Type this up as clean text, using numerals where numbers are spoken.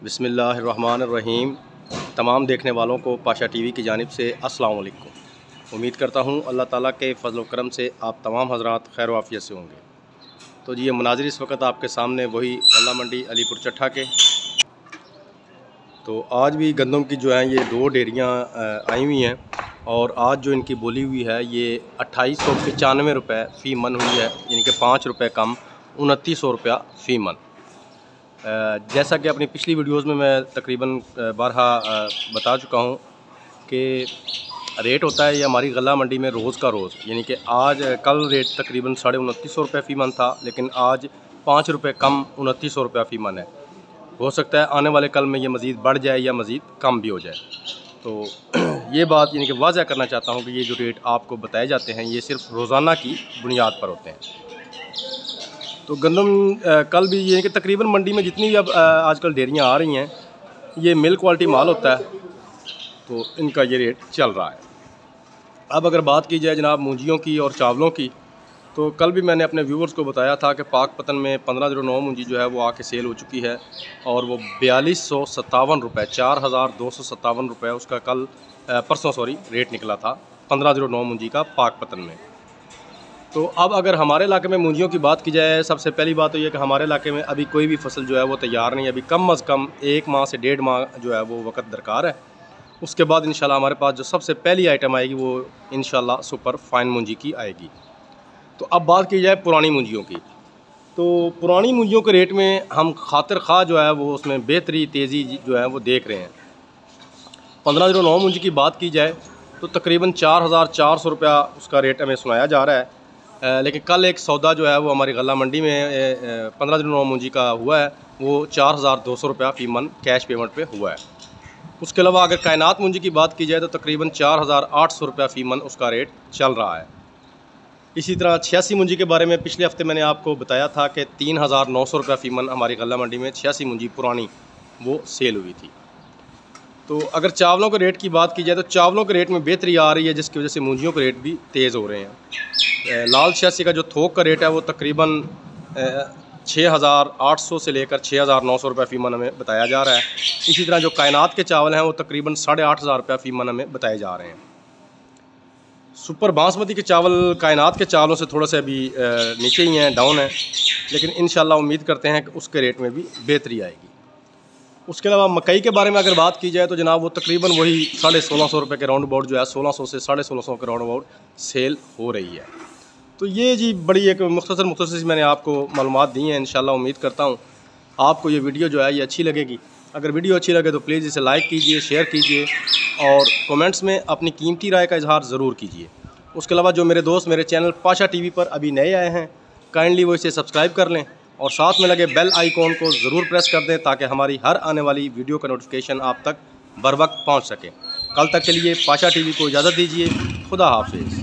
बिस्मिल्लाहिर्रहमानिर्रहीम। तमाम देखने वालों को पाशा टीवी की जानिब से अस्सलाम वालेकुम। उम्मीद करता हूँ अल्लाह ताला के फजल व करम से आप तमाम हज़रात खैर वाफ़ियत से होंगे। तो जी ये मनाज़िर इस वक्त आपके सामने वही गल्ला मंडी अलीपुर चट्ठा के। तो आज भी गंदम की जो है ये 2 डेरियाँ आई हुई हैं और आज जो इनकी बोली हुई है ये 2895 रुपये फ़ी मन हुई है, यानी कि 5 रुपये कम 2900 रुपया फ़ी मन। जैसा कि अपनी पिछली वीडियोज़ में मैं तकरीबन बारहा बता चुका हूँ कि रेट होता है ये हमारी गल्ला मंडी में रोज़ का रोज़, यानी कि आज कल रेट तकरीबन 2950 रुपये फ़ी मन था, लेकिन आज 5 रुपये कम 2900 रुपया फ़ी मन है। हो सकता है आने वाले कल में ये मज़ीद बढ़ जाए या मज़ीद कम भी हो जाए। तो ये बात यानी कि वाज़ह करना चाहता हूँ कि ये जो रेट आपको बताए जाते हैं ये सिर्फ़ रोज़ाना की बुनियाद पर होते हैं। तो गंदम कल भी ये कि तकरीबन मंडी में जितनी भी अब आजकल डेयरियाँ आ रही हैं ये मिल क्वालिटी माल होता है, तो इनका ये रेट चल रहा है। अब अगर बात की जाए जनाब मूंजियों की और चावलों की, तो कल भी मैंने अपने व्यूवर्स को बताया था कि पाकपतन में 1509 मूंजी जो है वो आके सेल हो चुकी है और वो 4257 रुपये 4257 रुपये उसका कल परसों रेट निकला था 1509 मूंजी का पाकपतन में। तो अब अगर हमारे इलाके में मूंजियों की बात की जाए, सबसे पहली बात तो ये कि हमारे इलाके में अभी कोई भी फसल जो है वो तैयार नहीं है। अभी कम अज़ कम 1 माह से 1.5 माह जो है वो वक्त दरकार है। उसके बाद इंशाल्लाह हमारे पास जो सबसे पहली आइटम आएगी वो इंशाल्लाह सुपर फाइन मूंजी की आएगी। तो अब बात की जाए पुरानी मूंजियों की, तो पुरानी मूंजियों के रेट में हम खातिर खा जो है वो उसमें बेहतरी तेज़ी जो है वो देख रहे हैं। 1509 मूंजी की बात की जाए तो तकरीबन 4400 रुपया उसका रेट हमें सुनाया जा रहा है, लेकिन कल एक सौदा जो है वो हमारी गल्ला मंडी में 1509 मूंजी का हुआ है, वो 4200 रुपया फ़ी मन कैश पेमेंट पे हुआ है। उसके अलावा अगर कायनात मूंजी की बात की जाए तो तकरीबन 4800 रुपया फ़ी मन उसका रेट चल रहा है। इसी तरह 86 मूंजी के बारे में पिछले हफ्ते मैंने आपको बताया था कि 3900 रुपया फ़ी मन हमारी गल्ला मंडी में 86 मूंजी पुरानी वो सेल हुई थी। तो अगर चावलों के रेट की बात की जाए तो चावलों के रेट में बेहतरी आ रही है, जिसकी वजह से मूंजियों के रेट भी तेज़ हो रहे हैं। लाल 86 का जो थोक का रेट है वो तकरीबन 6800 से लेकर 6900 रुपये फ़ी मन हमें बताया जा रहा है। इसी तरह जो कायनात के चावल हैं वो तकरीबन 8500 रुपया फ़ी मन हमें बताए जा रहे हैं। सुपर बासमती के चावल कायनात के चावलों से थोड़ा सा अभी नीचे ही हैं, डाउन है, लेकिन इंशाल्लाह उम्मीद करते हैं कि उसके रेट में भी बेहतरी आएगी। उसके अलावा मकई के बारे में अगर बात की जाए तो जनाब वो तकरीबन वही 1650 रुपये के राउंड अबाउट जो है 1600 से 1650 के राउंड अबाउट सेल हो रही है। तो ये जी बड़ी एक मुख्तसर मैंने आपको मालूमात दी हैं। इंशाल्लाह उम्मीद करता हूँ आपको ये वीडियो जो है ये अच्छी लगेगी। अगर वीडियो अच्छी लगे तो प्लीज़ इसे लाइक कीजिए, शेयर कीजिए और कमेंट्स में अपनी कीमती राय का इजहार ज़रूर कीजिए। उसके अलावा जो मेरे दोस्त मेरे चैनल पाशा टीवी पर अभी नए आए हैं, काइंडली वो इसे सब्सक्राइब कर लें और साथ में लगे बेल आइकॉन को ज़रूर प्रेस कर दें ताकि हमारी हर आने वाली वीडियो का नोटिफिकेशन आप तक बर वक्त पहुँच सके। कल तक के लिए पाशा टीवी को इजाज़त दीजिए। खुदा हाफिज़।